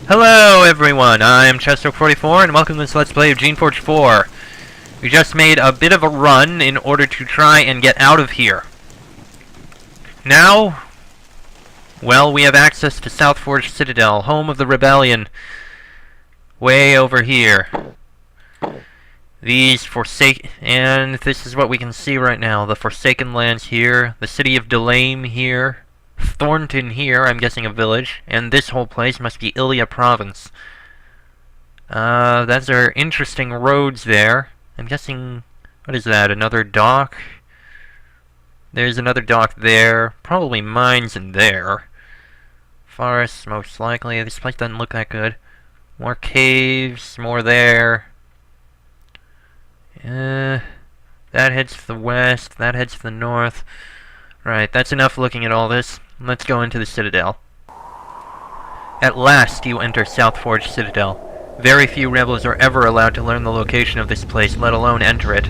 Hello everyone, I'm Chester44 and welcome to this Let's Play of Geneforge 4. We just made a bit of a run in order to try and get out of here. Now, well, we have access to Southforge Citadel, home of the rebellion. Way over here. And this is what we can see right now. The Forsaken Lands here, the city of Delame here, Thornton here, I'm guessing a village, and this whole place must be Ilia Province. Those are interesting roads there. I'm guessing, what is that, another dock? There's another dock there, probably mines in there. Forests, most likely. This place doesn't look that good. More caves, more there. That heads to the west, that heads to the north. Right, that's enough looking at all this. Let's go into the Citadel. At last you enter Southforge Citadel. Very few rebels are ever allowed to learn the location of this place, let alone enter it.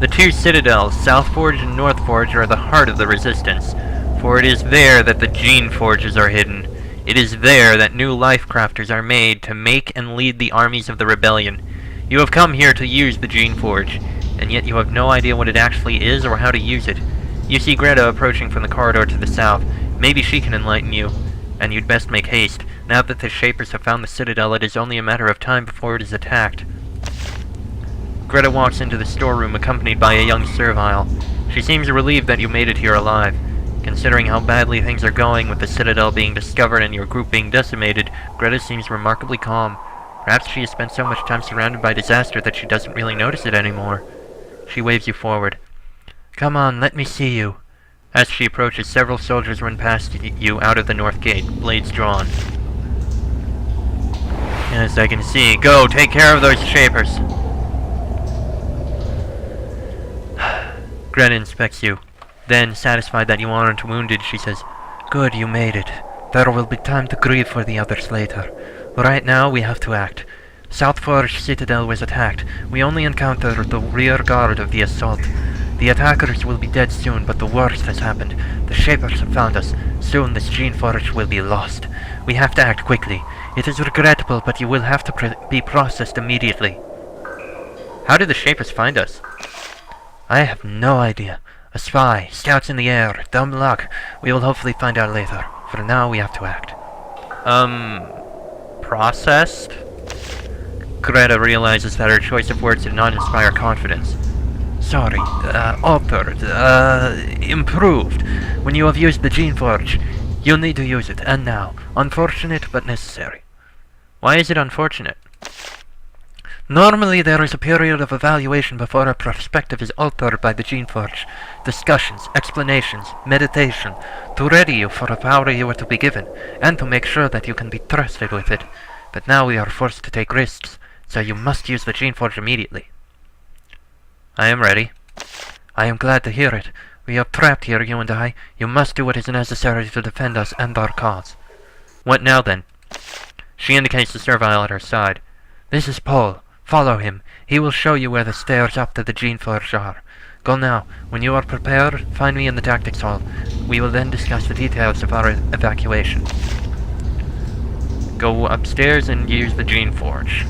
The two citadels, Southforge and Northforge, are the heart of the resistance, for it is there that the Geneforges are hidden. It is there that new life crafters are made to make and lead the armies of the rebellion. You have come here to use the Geneforge, and yet you have no idea what it actually is or how to use it. You see Greta approaching from the corridor to the south. Maybe she can enlighten you, and you'd best make haste. Now that the Shapers have found the Citadel, it is only a matter of time before it is attacked. Greta walks into the storeroom accompanied by a young servile. She seems relieved that you made it here alive. Considering how badly things are going with the Citadel being discovered and your group being decimated, Greta seems remarkably calm. Perhaps she has spent so much time surrounded by disaster that she doesn't really notice it anymore. She waves you forward. Come on, let me see you. As she approaches, several soldiers run past you out of the north gate, blades drawn. Yes, I can see. Go, take care of those Shapers. Greta inspects you. Then, satisfied that you aren't wounded, she says, Good, you made it. There will be time to grieve for the others later. Right now, we have to act. Southforge Citadel was attacked. We only encountered the rear guard of the assault. The attackers will be dead soon, but the worst has happened. The Shapers have found us. Soon this Geneforge will be lost. We have to act quickly. It is regrettable, but you will have to be processed immediately. How did the Shapers find us? I have no idea. A spy, scouts in the air, dumb luck. We will hopefully find out later. For now, we have to act. Processed? Greta realizes that her choice of words did not inspire confidence. Sorry, altered, improved. When you have used the Geneforge, you'll need to use it, and now. Unfortunate, but necessary. Why is it unfortunate? Normally there is a period of evaluation before a perspective is altered by the Geneforge. Discussions, explanations, meditation, to ready you for the power you are to be given, and to make sure that you can be trusted with it. But now we are forced to take risks, so you must use the Geneforge immediately. I am ready. I am glad to hear it. We are trapped here, you and I. You must do what is necessary to defend us and our cause. What now, then? She indicates the servile at her side. This is Paul. Follow him. He will show you where the stairs up to the Geneforge are. Go now. When you are prepared, find me in the tactics hall. We will then discuss the details of our evacuation. Go upstairs and use the Geneforge.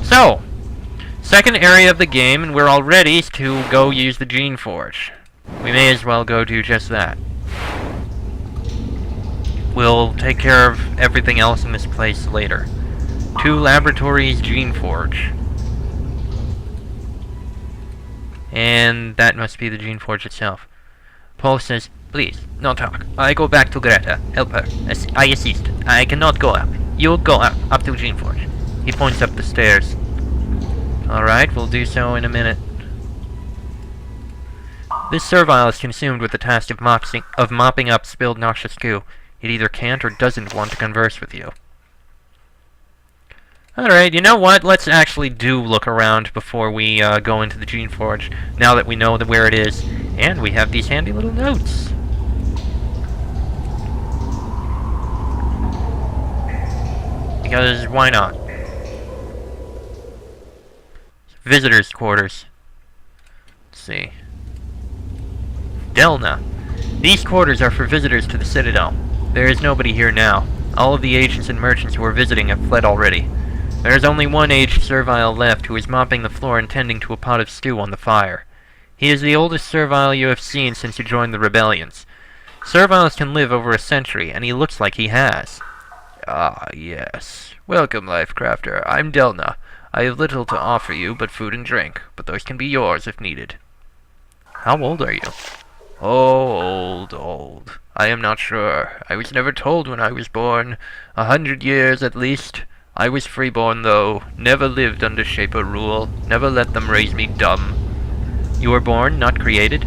So, second area of the game, and we're all ready to go use the Geneforge. We may as well go do just that. We'll take care of everything else in this place later. 2 laboratories, Geneforge. And that must be the Geneforge itself. Paul says, Please, no talk. I go back to Greta. Help her. I assist. I cannot go up. You go up to Geneforge. He points up the stairs. Alright, we'll do so in a minute. This servile is consumed with the task of mopping up spilled noxious goo. It either can't or doesn't want to converse with you. Alright, you know what? Let's actually do look around before we go into the Geneforge, now that we know where it is. And we have these handy little notes. Because why not? Visitors' quarters. Let's see. Delna. These quarters are for visitors to the Citadel. There is nobody here now. All of the agents and merchants who were visiting have fled already. There is only one aged servile left, who is mopping the floor and tending to a pot of stew on the fire. He is the oldest servile you have seen since you joined the rebellions. Serviles can live over a century, and he looks like he has. Ah, yes. Welcome, Lifecrafter. I'm Delna. I have little to offer you but food and drink, but those can be yours if needed. How old are you? Oh, old. I am not sure. I was never told when I was born. 100 years at least. I was freeborn, though. Never lived under Shaper rule. Never let them raise me dumb. You were born, not created?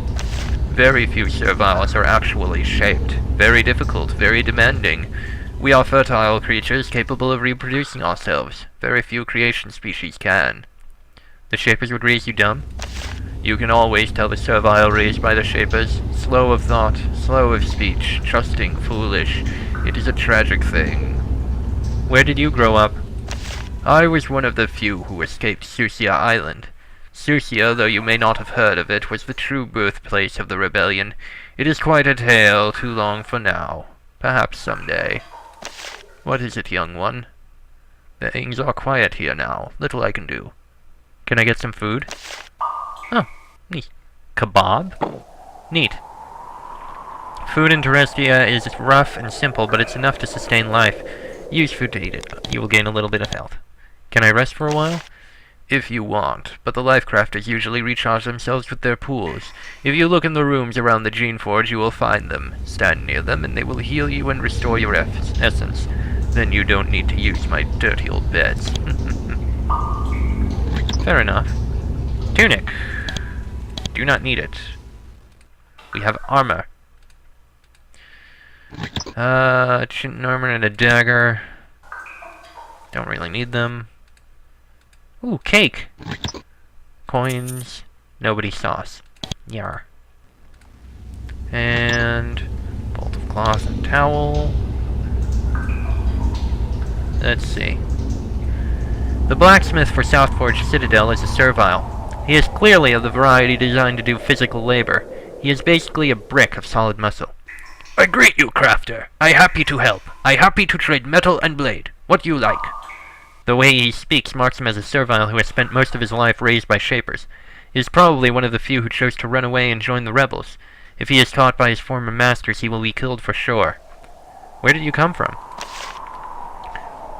Very few serviles are actually shaped. Very difficult, very demanding. We are fertile creatures capable of reproducing ourselves. Very few creation species can. The Shapers would raise you dumb? You can always tell the servile raised by the Shapers. Slow of thought, slow of speech, trusting, foolish. It is a tragic thing. Where did you grow up? I was one of the few who escaped Susia Island. Susia, though you may not have heard of it, was the true birthplace of the rebellion. It is quite a tale, too long for now. Perhaps someday. What is it, young one? Things are quiet here now. Little I can do. Can I get some food? Oh, neat. Kebab? Neat. Food in Terrestia is rough and simple, but it's enough to sustain life. Use food to eat it. You will gain a little bit of health. Can I rest for a while? If you want, but the Lifecrafters usually recharge themselves with their pools. If you look in the rooms around the Geneforge, you will find them. Stand near them, and they will heal you and restore your essence. Then you don't need to use my dirty old beds. Fair enough. Tunic. Do not need it. We have armor. Chitin armor and a dagger. Don't really need them. Ooh, cake! Coins. Nobody sauce. Yar. And bolt of cloth and towel. Let's see. The blacksmith for Southforge Citadel is a servile. He is clearly of the variety designed to do physical labor. He is basically a brick of solid muscle. I greet you, crafter. I happy to help. I happy to trade metal and blade. What you like? The way he speaks marks him as a servile who has spent most of his life raised by Shapers. He is probably one of the few who chose to run away and join the rebels. If he is caught by his former masters, he will be killed for sure. Where did you come from?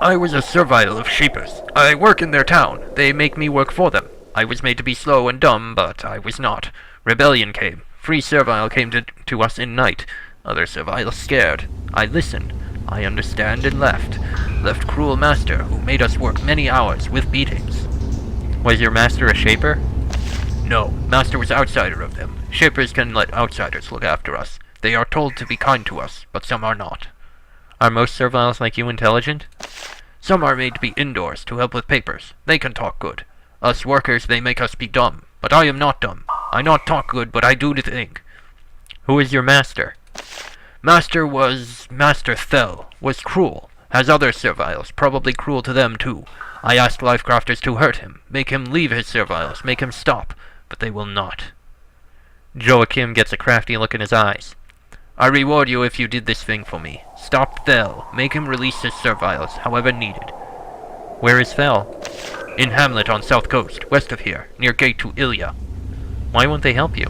I was a servile of Shapers. I work in their town. They make me work for them. I was made to be slow and dumb, but I was not. Rebellion came. Free servile came to us in night. Other serviles scared. I listened. I understand and left. Left cruel master, who made us work many hours with beatings. Was your master a Shaper? No, master was outsider of them. Shapers can let outsiders look after us. They are told to be kind to us, but some are not. Are most serviles like you intelligent? Some are made to be indoors to help with papers. They can talk good. Us workers, they make us be dumb. But I am not dumb. I not talk good, but I do the thing. Who is your master? Master Thel, was cruel. Has other serviles, probably cruel to them too. I asked Lifecrafters to hurt him, make him leave his serviles, make him stop, but they will not. Joachim gets a crafty look in his eyes. I reward you if you did this thing for me. Stop Thel, make him release his serviles, however needed. Where is Thel? In Hamlet on south coast, west of here, near gate to Ilya. Why won't they help you?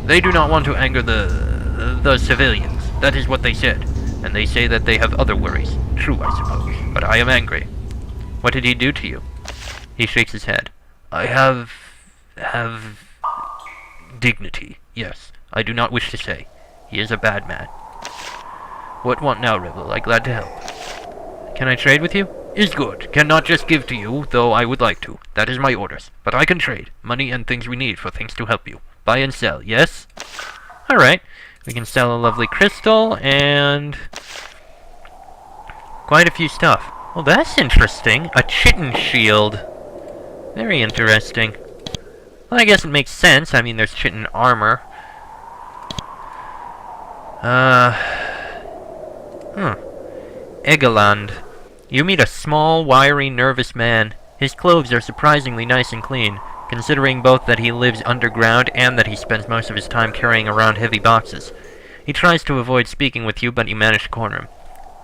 They do not want to anger the civilians. That is what they said. And they say that they have other worries. True, I suppose. But I am angry. What did he do to you? He shakes his head. I have dignity. Yes. I do not wish to say. He is a bad man. What want now, Rebel? I glad to help. Can I trade with you? Is good. Cannot just give to you, though I would like to. That is my orders. But I can trade. Money and things we need for things to help you. Buy and sell, yes? Alright. We can sell a lovely crystal and quite a few stuff. Well, that's interesting. A chitin shield. Very interesting. Well, I guess it makes sense. I mean, there's chitin armor. Egeland. You meet a small, wiry, nervous man. His clothes are surprisingly nice and clean, considering both that he lives underground and that he spends most of his time carrying around heavy boxes. He tries to avoid speaking with you, but you manage to corner him.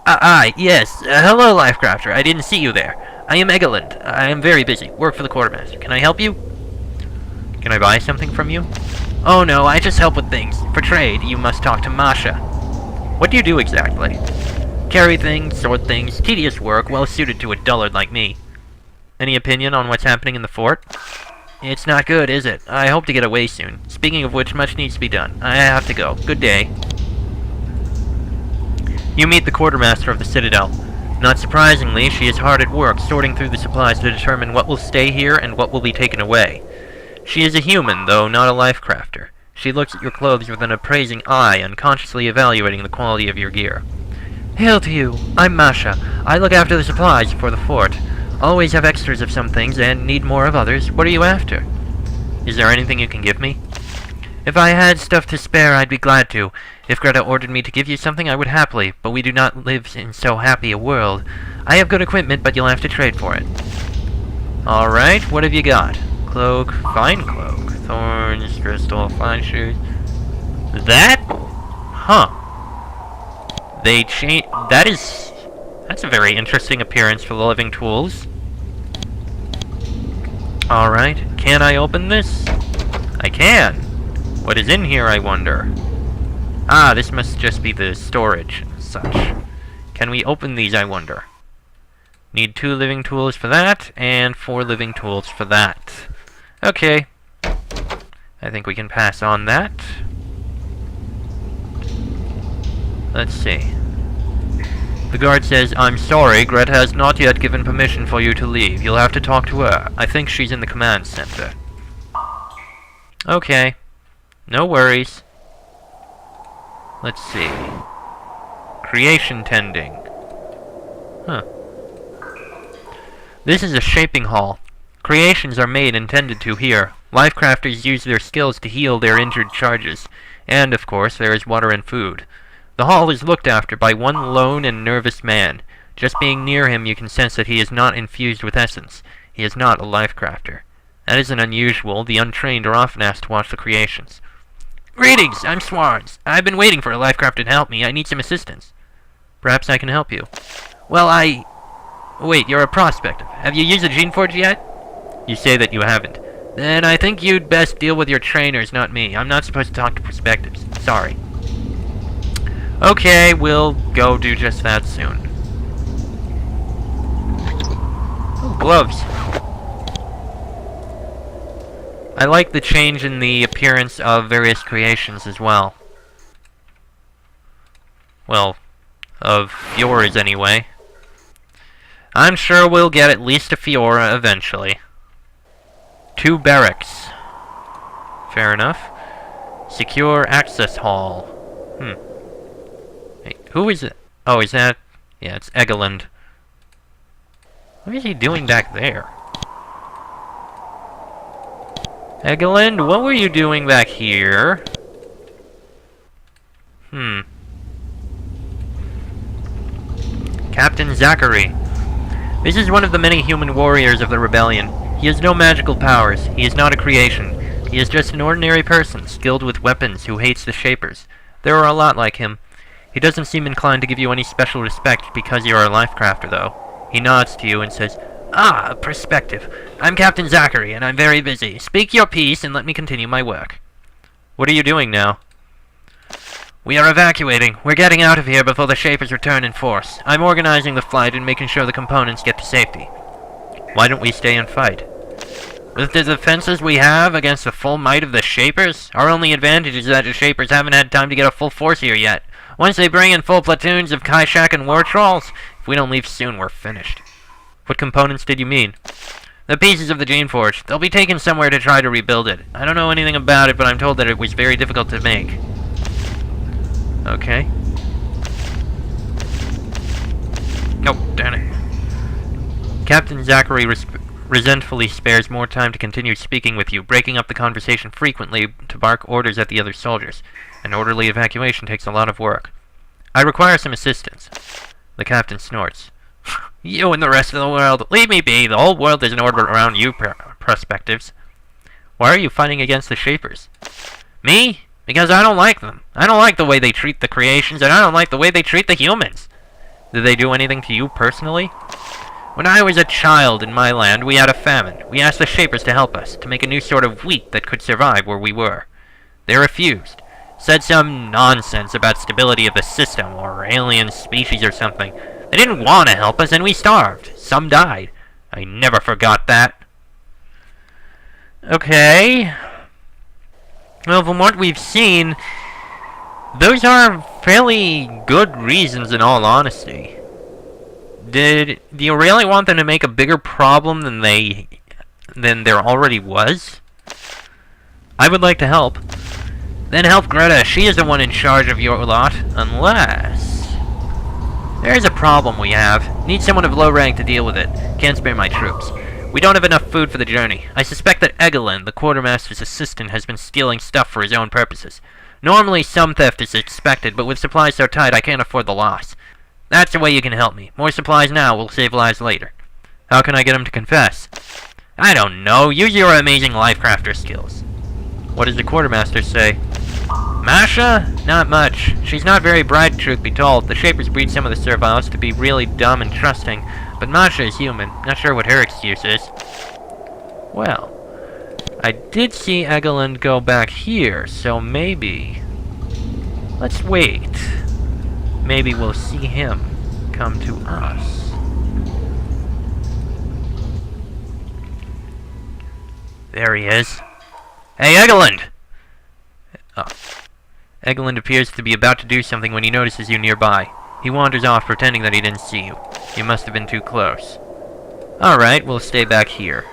Yes. Hello, Lifecrafter. I didn't see you there. I am Egeland. I am very busy. Work for the Quartermaster. Can I help you? Can I buy something from you? Oh no, I just help with things. For trade, you must talk to Masha. What do you do exactly? Carry things, sort things, tedious work, well suited to a dullard like me. Any opinion on what's happening in the fort? It's not good, is it? I hope to get away soon. Speaking of which, much needs to be done. I have to go. Good day. You meet the Quartermaster of the Citadel. Not surprisingly, she is hard at work, sorting through the supplies to determine what will stay here and what will be taken away. She is a human, though not a Lifecrafter. She looks at your clothes with an appraising eye, unconsciously evaluating the quality of your gear. Hail to you! I'm Masha. I look after the supplies for the fort. Always have extras of some things and need more of others. What are you after? Is there anything you can give me? If I had stuff to spare, I'd be glad to. If Greta ordered me to give you something, I would happily, but we do not live in so happy a world. I have good equipment, but you'll have to trade for it. Alright, what have you got? Cloak, fine cloak, thorns, crystal, fine shoes. That? Huh. They change. That's a very interesting appearance for the living tools. Alright, can I open this? I can. What is in here, I wonder? Ah, this must just be the storage and such. Can we open these, I wonder? Need 2 living tools for that, and 4 living tools for that. Okay. I think we can pass on that. Let's see. The guard says, I'm sorry, Greta has not yet given permission for you to leave. You'll have to talk to her. I think she's in the command center. Okay. No worries. Let's see. Creation tending. Huh. This is a shaping hall. Creations are made and tended to here. Lifecrafters use their skills to heal their injured charges. And, of course, there is water and food. The hall is looked after by one lone and nervous man. Just being near him, you can sense that he is not infused with essence. He is not a Lifecrafter. That isn't unusual. The untrained are often asked to watch the creations. Greetings, I'm Swans. I've been waiting for a Lifecrafter to help me. I need some assistance. Perhaps I can help you. Well, Wait, you're a prospector. Have you used a Geneforge yet? You say that you haven't. Then I think you'd best deal with your trainers, not me. I'm not supposed to talk to prospectives. Sorry. Okay, we'll go do just that soon. Ooh, gloves. I like the change in the appearance of various creations as well. Well, of yours anyway. I'm sure we'll get at least a Fiora eventually. 2 barracks. Fair enough. Secure access hall. Hey, who is it? Oh, is that... Yeah, it's Egeland. What is he doing back there? Egeland, what were you doing back here? Captain Zachary. This is one of the many human warriors of the rebellion. He has no magical powers. He is not a creation. He is just an ordinary person, skilled with weapons, who hates the Shapers. There are a lot like him. He doesn't seem inclined to give you any special respect because you are a Lifecrafter, though. He nods to you and says, Ah, perspective. I'm Captain Zachary, and I'm very busy. Speak your piece and let me continue my work. What are you doing now? We are evacuating. We're getting out of here before the Shapers return in force. I'm organizing the flight and making sure the components get to safety. Why don't we stay and fight? With the defenses we have against the full might of the Shapers, our only advantage is that the Shapers haven't had time to get a full force here yet. Once they bring in full platoons of Kaishak and War Trolls, if we don't leave soon, we're finished. What components did you mean? The pieces of the Geneforge. They'll be taken somewhere to try to rebuild it. I don't know anything about it, but I'm told that it was very difficult to make. Okay. Nope, damn it. Captain Zachary resentfully spares more time to continue speaking with you, breaking up the conversation frequently to bark orders at the other soldiers. An orderly evacuation takes a lot of work. I require some assistance. The captain snorts. You and the rest of the world, leave me be. The whole world is in order around you, prospectives. Why are you fighting against the Shapers? Me? Because I don't like them. I don't like the way they treat the creations, and I don't like the way they treat the humans. Did they do anything to you personally? When I was a child in my land, we had a famine. We asked the Shapers to help us, to make a new sort of wheat that could survive where we were. They refused. Said some nonsense about stability of the system, or alien species or something. They didn't want to help us, and we starved. Some died. I never forgot that. Okay. Well, from what we've seen, those are fairly good reasons in all honesty. Do you really want them to make a bigger problem than there already was? I would like to help. Then help Greta. She is the one in charge of your lot. Unless... There's a problem we have. Need someone of low rank to deal with it. Can't spare my troops. We don't have enough food for the journey. I suspect that Egelin, the Quartermaster's assistant, has been stealing stuff for his own purposes. Normally, some theft is expected, but with supplies so tight, I can't afford the loss. That's the way you can help me. More supplies now will save lives later. How can I get him to confess? I don't know. Use your amazing lifecrafter skills. What does the Quartermaster say? Masha? Not much. She's not very bright, truth be told. The Shapers breed some of the serviles to be really dumb and trusting, but Masha is human. Not sure what her excuse is. Well, I did see Egelin go back here, so maybe... Let's wait. Maybe we'll see him come to us. There he is. Hey, Egelin! Oh. Egelin appears to be about to do something when he notices you nearby. He wanders off, pretending that he didn't see you. You must have been too close. Alright, we'll stay back here.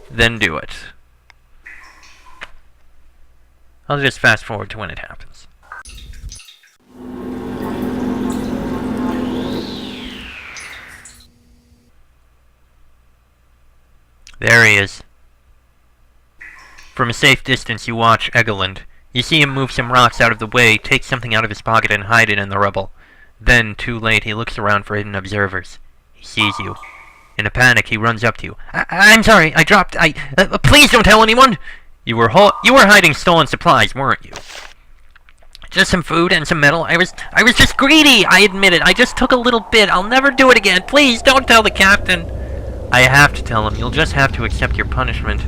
Then do it. I'll just fast forward to when it happens. There he is. From a safe distance, you watch Egelin. You see him move some rocks out of the way, take something out of his pocket, and hide it in the rubble. Then, too late, he looks around for hidden observers. He sees you. In a panic, he runs up to you. I'm sorry, I dropped... please don't tell anyone! You were hiding stolen supplies, weren't you? Just some food and some metal. I was just greedy, I admit it. I just took a little bit. I'll never do it again. Please, don't tell the captain. I have to tell him. You'll just have to accept your punishment.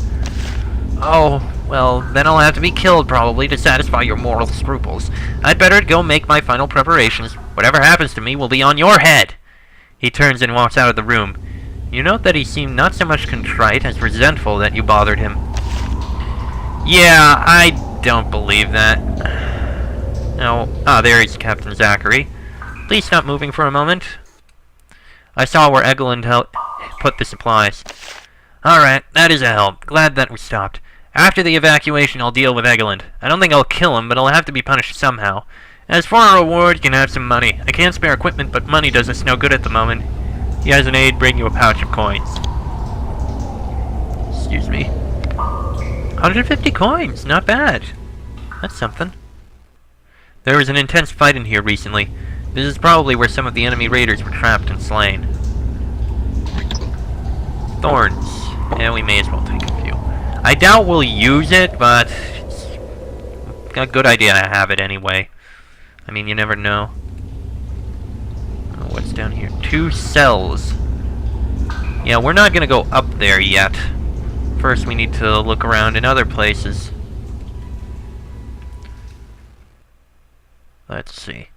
Oh, well, then I'll have to be killed, probably, to satisfy your moral scruples. I'd better go make my final preparations. Whatever happens to me will be on your head. He turns and walks out of the room. You note that he seemed not so much contrite as resentful that you bothered him. Yeah, I don't believe that. No. Ah, there is Captain Zachary. Please stop moving for a moment. I saw where Egelin put the supplies. Alright, that is a help. Glad that we stopped. After the evacuation, I'll deal with Egelin. I don't think I'll kill him, but I'll have to be punished somehow. As for a reward, you can have some money. I can't spare equipment, but money does us no good at the moment. He has an aide bring you a pouch of coins. Excuse me. 150 coins, not bad. That's something. There was an intense fight in here recently. This is probably where some of the enemy raiders were trapped and slain. Thorns. Yeah, we may as well take a few. I doubt we'll use it, but it's a good idea to have it anyway. I mean, you never know. Oh, what's down here? 2 cells. Yeah, we're not gonna go up there yet. First, we need to look around in other places. Let's see.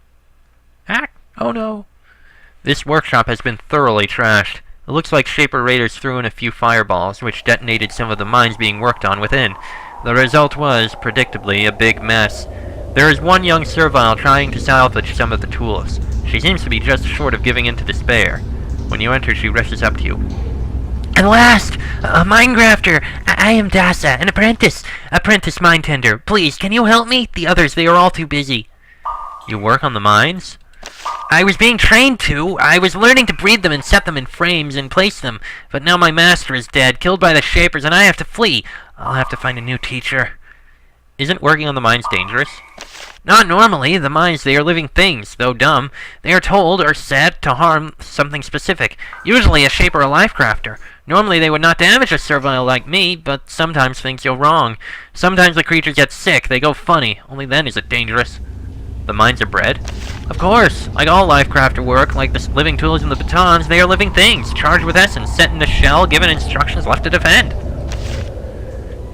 Oh no! This workshop has been thoroughly trashed. It looks like Shaper Raiders threw in a few fireballs, which detonated some of the mines being worked on within. The result was, predictably, a big mess. There is one young servile trying to salvage some of the tools. She seems to be just short of giving in to despair. When you enter, she rushes up to you. At last! A mine grafter! I am Dasa, an apprentice mine tender. Please, can you help me? The others, they are all too busy. You work on the mines? I was being trained to. I was learning to breed them and set them in frames and place them. But now my master is dead, killed by the Shapers, and I have to flee. I'll have to find a new teacher. Isn't working on the mines dangerous? Not normally. The mines, they are living things, though dumb. They are told or set to harm something specific. Usually a Shaper or a lifecrafter. Normally they would not damage a servile like me, but sometimes things go wrong. Sometimes the creatures get sick, they go funny. Only then is it dangerous. The mines are bred? Of course! Like all lifecrafter work, like the living tools and the batons, they are living things, charged with essence, set in a shell, given instructions, left to defend.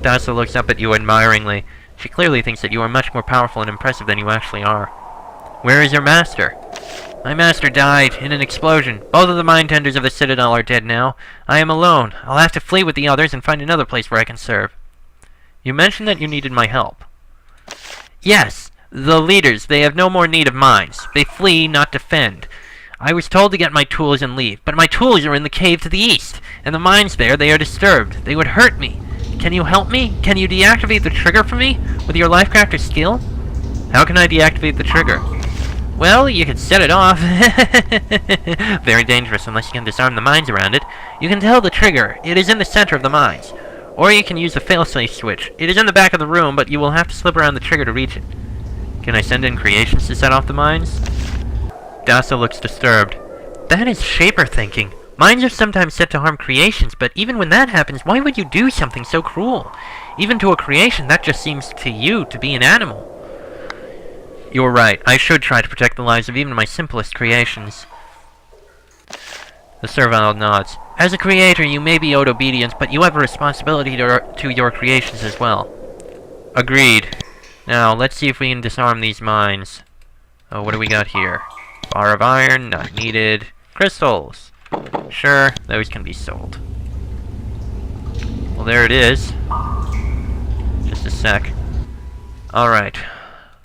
Dasa looks up at you admiringly. She clearly thinks that you are much more powerful and impressive than you actually are. Where is your master? My master died in an explosion. Both of the mine tenders of the Citadel are dead now. I am alone. I'll have to flee with the others and find another place where I can serve. You mentioned that you needed my help. Yes, the leaders, they have no more need of mines. They flee, not defend. I was told to get my tools and leave, but my tools are in the cave to the east, and the mines there, they are disturbed. They would hurt me. Can you help me? Can you deactivate the trigger for me with your lifecrafter skill? How can I deactivate the trigger? Well, you could set it off. Very dangerous unless you can disarm the mines around it. You can tell the trigger. It is in the center of the mines. Or you can use the failsafe switch. It is in the back of the room, but you will have to slip around the trigger to reach it. Can I send in creations to set off the mines? Dasa looks disturbed. That is Shaper thinking. Mines are sometimes set to harm creations, but even when that happens, why would you do something so cruel? Even to a creation, that just seems to you to be an animal. You're right. I should try to protect the lives of even my simplest creations. The servile nods. As a creator, you may be owed obedience, but you have a responsibility to your creations as well. Agreed. Now, let's see if we can disarm these mines. Oh, what do we got here? Bar of iron, not needed. Crystals. Sure, those can be sold. Well, there it is. Just a sec. Alright.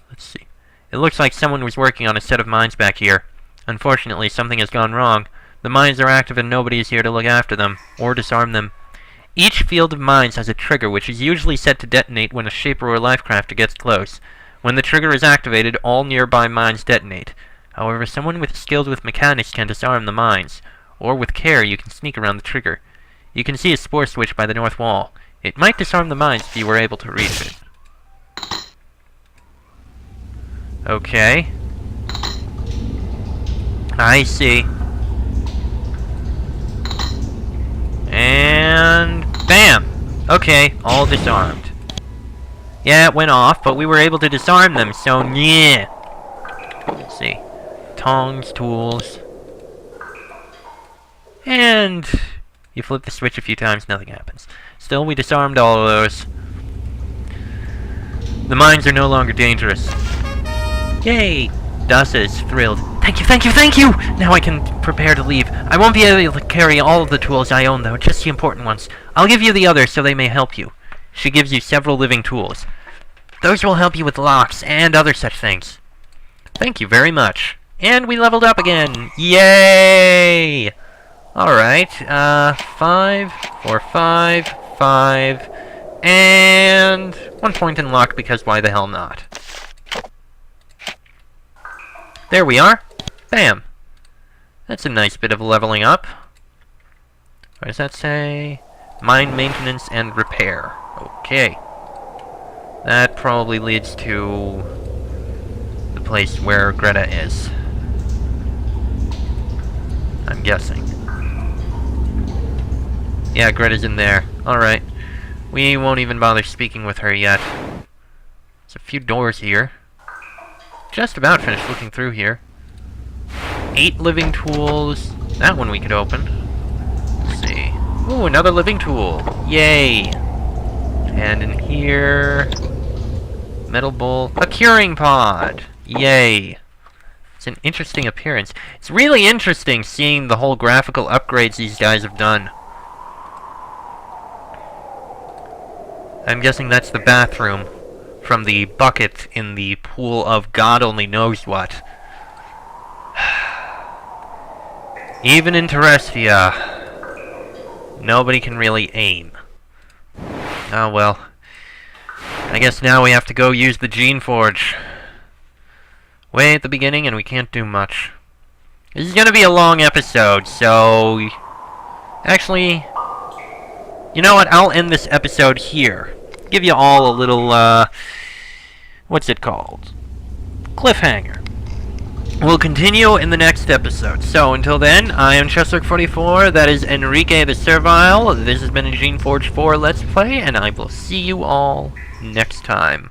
Let's see. It looks like someone was working on a set of mines back here. Unfortunately, something has gone wrong. The mines are active and nobody is here to look after them, or disarm them. Each field of mines has a trigger which is usually set to detonate when a Shaper or Lifecrafter gets close. When the trigger is activated, all nearby mines detonate. However, someone skilled with mechanics can disarm the mines, or with care you can sneak around the trigger. You can see a spore switch by the north wall. It might disarm the mines if you were able to reach it. Okay. I see. And bam! Okay, all disarmed. Yeah, it went off, but we were able to disarm them, so yeah. Let's see. Tongs, tools. And you flip the switch a few times, nothing happens. Still, we disarmed all of those. The mines are no longer dangerous. Yay! Dasa is thrilled. Thank you, thank you, thank you! Now I can prepare to leave. I won't be able to carry all of the tools I own, though, just the important ones. I'll give you the others so they may help you. She gives you several living tools. Those will help you with locks and other such things. Thank you very much. And we leveled up again! Yay! Alright, 5, 4, 5, 5, and 1 point in luck, because why the hell not? There we are. Bam. That's a nice bit of leveling up. What does that say? Mine maintenance and repair. Okay. That probably leads to the place where Greta is. I'm guessing. Yeah, Greta's in there. Alright. We won't even bother speaking with her yet. There's a few doors here. Just about finished looking through here. 8 living tools. That one we could open. Let's see. Ooh, another living tool. Yay! And in here... metal bowl. A curing pod! Yay! It's an interesting appearance. It's really interesting seeing the whole graphical upgrades these guys have done. I'm guessing that's the bathroom from the bucket in the pool of God only knows what. Even in Terrestia, nobody can really aim. Oh well. I guess now we have to go use the Geneforge. Way at the beginning, and we can't do much. This is gonna be a long episode, so... Actually... You know what? I'll end this episode here. Give you all a little, what's it called? Cliffhanger. We'll continue in the next episode. So, until then, I am Chessler44, that is Enrique the Servile, this has been a Geneforge 4 Let's Play, and I will see you all next time.